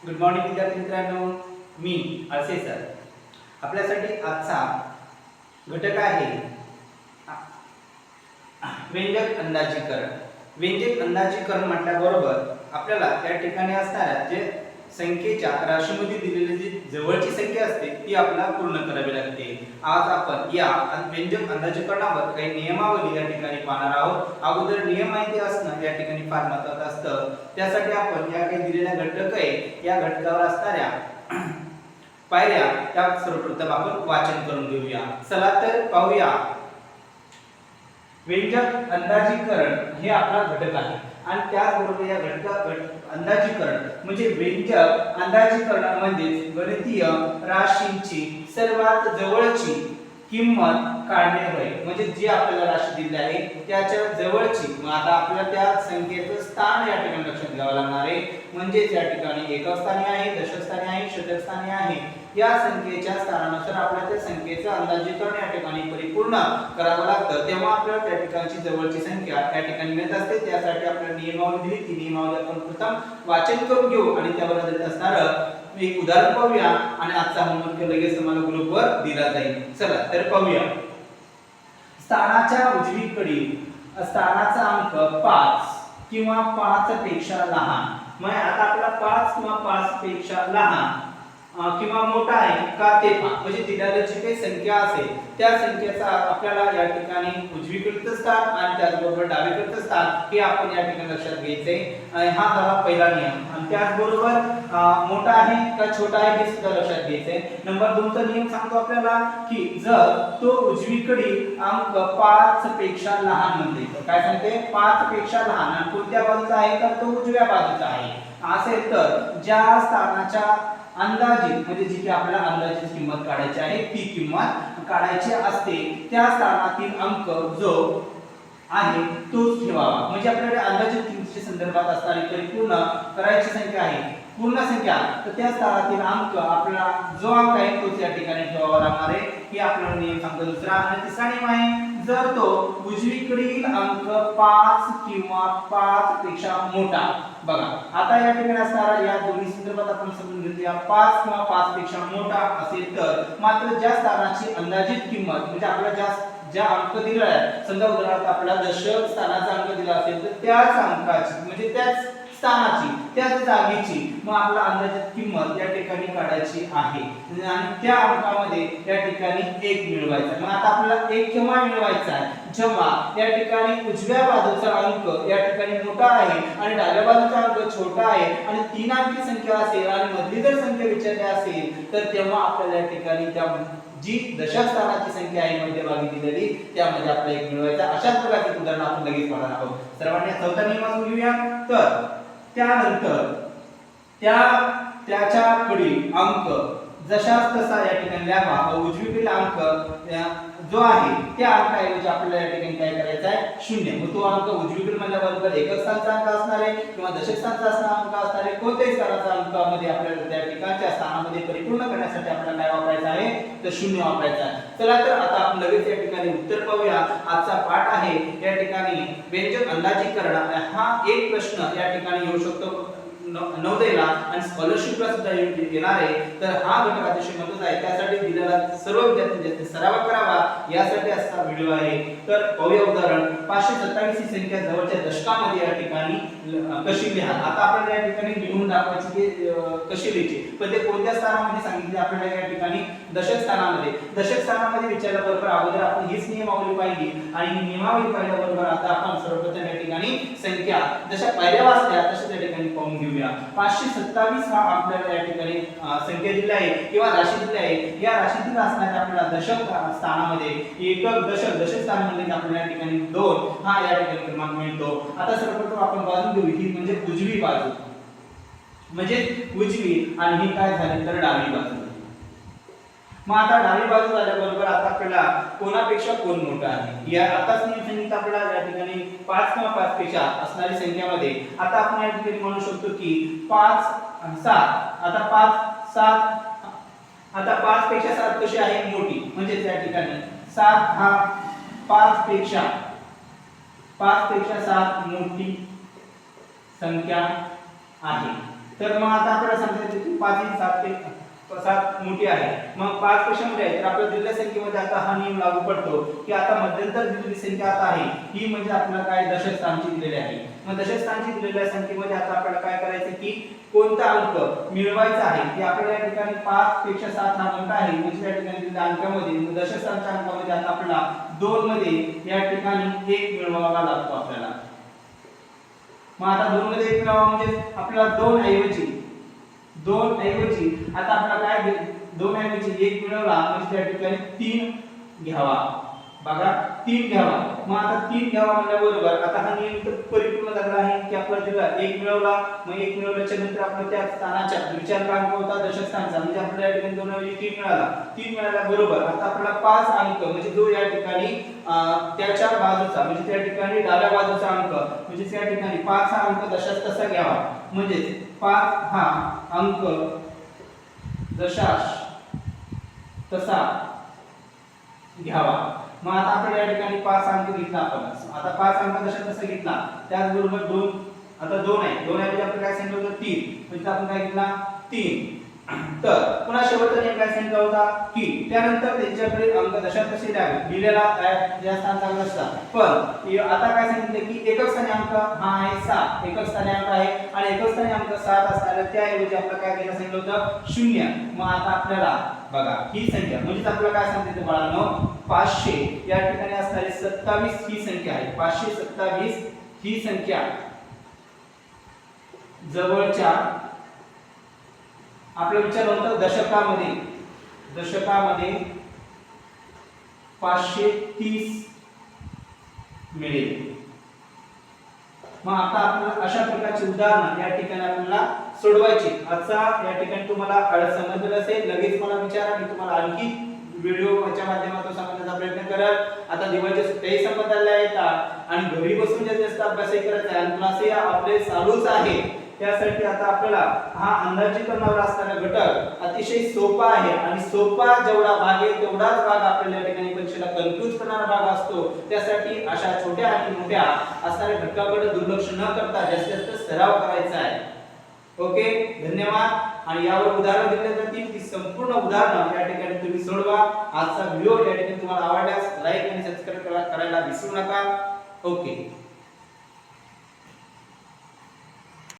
Good morning विद्यार्थी मित्रांनो, मी Alse sir. आपल्यासाठी आजचा घटक आहे व्यंजक अंदाजीकरण. व्यंजक अंदाजीकरण म्हटल्याबरोबर आपल्याला त्या ठिकाणी असणाऱ्या जे संख्येच्या राशीमध्ये दिलेली जी जवळची संख्या असते ती आपल्याला पूर्ण करावी लागते. आज आपण या व्यंजक अंदाजीकरणावर काही नियमावली या ठिकाणी पाहणार आहोत. अगोदर नियम माहिती असणं या ठिकाणी फार महत्त्वाचं असतं. त्यासाठी आपण या काही दिलेल्या घटक आहे या घटकावर असणाऱ्या पायऱ्या त्या सर्वप्रथम आपण वाचन करून घेऊया. चला तर पाहूया. व्यंजक अंदाजीकरण हे आपला घटक आहे आणि त्याचबरोबर या अंदाजीकरण म्हणजे व्यंजक अंदाजीकरण म्हणजे गणितीय राशींची सर्वात जवळची किंमत काढणे होय. म्हणजे जी आपल्याला राशी दिली आहे त्याच्या जवळची, मग आता आपल्याला त्या संख्येचं स्थान या ठिकाणी लक्षात घ्यावं लागणार आहे. म्हणजे या ठिकाणी एकक स्थानी आहे, दशक स्थानी आहे, शतक स्थानी आहे. या संख्येच्या स्थानानुसार आपल्याला त्या संख्येचं अंदाजीकरण या ठिकाणी परिपूर्ण करावं लागतं. तेव्हा आपल्याला त्या ठिकाणची जवळची संख्या या ठिकाणी मिळत असते. त्यासाठी आपल्याला नियमावली दिली, ती नियमावली आपण प्रथम वाचन करून घेऊ आणि त्यावर आधारित असणारं एक उदाहरण पाहूया आणि आजचा होमवर्क लगेच तुम्हाला ग्रुपवर दिला जाईल. चला तर पाहूया. स्थानाच्या उजवीकडील स्थानाचा अंक 5 किंवा 5 पेक्षा लहान. मग आता आपला 5 किंवा 5 पेक्षा लहान किंवा मोठा आहे का ते पहा. म्हणजे दिलेली जी काही संख्या असेल त्या संख्येचा आपल्याला या ठिकाणी उजवीकडचं स्थान आणि त्याचबरोबर डावीकडचं स्थान हे आपण या ठिकाणी लक्षात घ्यायचे. हा झाला पहिला नियम. आणि त्याचबरोबर मोठा आहे का छोटा आहे हे सुद्धा लक्षात घ्यायचे. नंबर 2 चा नियम सांगतो आपल्याला की जर तो उजवीकडील अंक 5 पेक्षा लहान म्हणजे काय सांगते 5 पेक्षा लहान आणि कोणत्या बाजूचा आहे तर तो उजव्या बाजूचा आहे असेल तर ज्या स्थानाच्या अंदाजित म्हणजे जी की आपल्याला अंदाजित किंमत काढायची आहे ती किंमत काढायची असते त्या स्थानातील अंक जो आहे तोच ठेवावा. म्हणजे आपल्याकडे अंदाजित किंमतीच्या संदर्भात असणारी परिपूर्ण करायची संख्या आहे पूर्ण संख्या तर त्या स्थानातील अंक आपल्याला जो अंक आहे तोच या ठिकाणी ठेवावा लागणार आहे. हे आपल्याला नियम सांगतो. दुसरा आणि तिसरा नियम आहे जर तो उजवीकडील अंक 5 किंवा 5 पेक्षा मोठा. बघा आता या ठिकाणी असणारा या दोन्ही संदर्भात आपण समजून घेऊया. 5 किंवा 5 पेक्षा मोठा असेल तर मात्र ज्या स्थानाची अंदाजित किंमत म्हणजे आपल्याला ज्या अंक दिला आहे समजा उदाहरणार्थ आपल्याला दशक स्थानाचा अंक दिला असेल तर त्याच अंकाची म्हणजे त्याच स्थानाची त्याच जागेची मग आपला अंदाजित किंमत या ठिकाणी काढायची आहे आणि त्या अंकामध्ये या ठिकाणी 1 मिळवायचा. मग आता आपल्याला 1 केव्हा मिळवायचा आहे जेव्हा या ठिकाणी उजव्या बाजूचा अंक या ठिकाणी मोठा आहे आणि डाव्या बाजूचा अंक छोटा आहे आणि 3 अंकी संख्या असेल आणि मधली जर संख्या विचारली असेल तर तेव्हा आपल्याला या ठिकाणी त्या जी दशक स्थानाची संख्या आहे मध्यभागी दिलेली त्यामध्ये आपल्याला 1 मिळवायचा. अशाच प्रकारचे उदाहरण आपण लगेच पाहणार आहोत. सर्वांनी चौथा नियम समजून घेऊया. तर त्यानंतर त्याच्याकडील अंक जशास तसा या ठिकाणी लिहावा. उजवीकडील अंक जो आहे त्या अंकाऐवजी आपल्याला या ठिकाणी काय करायचा आहे 0. मग तो अंक उजवीकडे म्हणल्याबरोबर एकक स्थानाचा अंक असणार आहे किंवा दशक स्थानाचा अंक असणार आहे. कोणत्याही स्थानाचा अंकामध्ये आपल्याला त्या ठिकाणच्या स्थानामध्ये परिपूर्ण करण्यासाठी आपल्याला काय वापरायचं आहे तर 0 वापरायचा आहे. चला तर आता आपण लगेच या ठिकाणी उत्तर पाहूया. आजचा पाठ आहे या ठिकाणी व्यंजक अंदाजीकरण. हा एक प्रश्न या ठिकाणी येऊ शकतो नवोदयला आणि स्कॉलरशिपला सुद्धा येणार आहे. तर हा घटक अतिशय महत्त्वाचा आहे. त्यासाठी दिलेला सर्व विद्यार्थ्यांनी सराव करावा यासाठी असा व्हिडिओ आहे. तर पाहूया उदाहरण. 527 ही संख्या जवळच्या दशकामध्ये या ठिकाणी कशी लिहा. आता आपल्याला या ठिकाणी लिहून दाखवायची की कशी लिहायची पण ते कोणत्या स्थानामध्ये सांगितले आपल्याला या ठिकाणी दशक स्थानामध्ये. दशक स्थानामध्ये विचारल्याबरोबर अगोदर आपण हीच नियमावली पाहिली आणि ही नियमावली पाहिल्याबरोबर आता आपण सर्वप्रथम या ठिकाणी संख्या जशा पायऱ्या वाचल्या तशाच या ठिकाणी पाहून घेऊया. 527 हा आपल्याला या ठिकाणी संख्या दिली आहे किंवा राशी दिली आहे. या राशीतील असणाऱ्या आपल्याला दशक स्थानामध्ये एकक दशक स्थानामध्ये आपल्याला या ठिकाणी 2 हा या ठिकाणी क्रमांक मिळतो. आता सर्वप्रथम आपण बाजू घेऊ. ही म्हणजे उजवी बाजू म्हणजे उजवी आणि ही काय झाली तर डावी बाजू. मग आता डावी बाजू झाल्याबरोबर आता आपल्याला कोणापेक्षा कोण मोठा आहे या आताच नियम सांगितलं आपल्याला या ठिकाणी 5 किंवा 5 पेक्षा असणारी संख्यामध्ये आता आपण या ठिकाणी म्हणू शकतो की 5 7. आता 5 7 आता 5 पेक्षा 7 कशी आहे मोठी म्हणजे त्या ठिकाणी 7 हा 5 पेक्षा 7 मोठी संख्या आहे. तर मग आता आपल्याला सांगता येते की 5 ही 7 मोठी आहे. मग 5 कशामध्ये आहे तर आपल्या दिलेल्या संख्येमध्ये आता हा नियम लागू पडतो की आता मध्यंतर दिलेली संख्या आता आहे ही म्हणजे आपल्याला काय दशस्थानची दिलेली आहे. मग दशस्थानची दिलेल्या संख्येमध्ये आता आपल्याला काय करायचं की कोणता अंक मिळवायचा आहे की आपल्याला या ठिकाणी 5 पेक्षा 7 हा मोठा आहे म्हणजे या ठिकाणी दिलेल्या अंकामध्ये दशस्थानच्या अंकामध्ये आता आपल्याला 2 मध्ये या ठिकाणी 1 मिळवावा लागतो आपल्याला. मग आता 2 मध्ये 1 मिळवावा म्हणजे आपल्याला 2 ऐवजी आता आपल्याला काय 2 ऐवजी 1 मिळवला म्हणजे त्या ठिकाणी 3 घ्यावा. बघा 3 घ्यावा. मग आता 3 घ्यावा म्हणल्याबरोबर आता हा नियम तर परिपूर्ण झाला आहे की आपला दिला 1 मिळवला. मग 1 मिळवल्याच्या नंतर आपण त्या स्थानाच्या विचार क्रमांक होता दशस्थानचा म्हणजे आपल्याला या ठिकाणी 2 ऐवजी 3 मिळाला. 3 मिळाल्याबरोबर आता आपल्याला 5 अंक म्हणजे जो या ठिकाणी त्याच्या बाजूचा म्हणजे त्या ठिकाणी डाव्या बाजूचा अंक म्हणजे त्या ठिकाणी 5 हा अंक दशास तसा घ्यावा. म्हणजे 5 हा अंक दशाश तसा घ्यावा. मग आता आपण या ठिकाणी 5 अंक घेतला आपण. आता 5 अंक दशास तसा घेतला. त्याचबरोबर 2 आता 2 आहे. 2 ऐवजी आपण काय सांगितलं होतं 3. म्हणजे आपण काय घेतला 3. तर पुन्हा शेवटचा नियम काय सांगितला होता की त्यानंतर त्यांच्याकडे अंक दशात कसे द्यावे दिलेला या स्थान चांगला असता. पण आता काय सांगितले की एकक स्थानी अंक हा आहे 7. एकक स्थानी अंक आहे आणि एकक स्थानी अंक 7 असताना त्याऐवजी आपल्याला काय घ्यायला सांगितलं होतं 0. मग आता आपल्याला बघा ही संख्या म्हणजे आपल्याला काय सांगते बाळांनो 500 या ठिकाणी असणारी 27 ही संख्या आहे. 527 ही संख्या जवळच्या आपला विचार होता दशकामध्ये 530 मिळेल. मग आता आपल्याला अशा प्रकारचे उदाहरण या ठिकाणी आपल्याला सोडवायचे. आजचा या ठिकाणी तुम्हाला समजलं असेल. लगेच मला विचारा मी तुम्हाला आणखी व्हिडिओच्या माध्यमातून सांगण्याचा प्रयत्न करेल. आता दिवाळीच्या सुट्ट्याही संपत आल्या आहेत आणि घरी बसून जास्त अभ्यासही करायचा आहे आणि क्लासही आपले चालूच आहे. त्यासाठी आता आपल्याला हा अंदाजीकरणावर असणारा घटक अतिशय सोपा आहे आणि सोपा जेवढा भाग आहे तेवढाच भाग आपल्याला या ठिकाणी परीक्षेला कन्फ्यूज करणारा भाग असतो. त्यासाठी अशा छोट्या आणि मोठ्या असणाऱ्या घटकाकडे दुर्लक्ष न करता जास्तीत जास्त सराव करायचा आहे. ओके, धन्यवाद. आणि यावर उदाहरण दिले जातील ती संपूर्ण उदाहरणं या ठिकाणी तुम्ही सोडवा. आजचा व्हिडिओ या ठिकाणी तुम्हाला आवडल्यास लाईक आणि सबस्क्राइब करायला विसरू नका. ओके.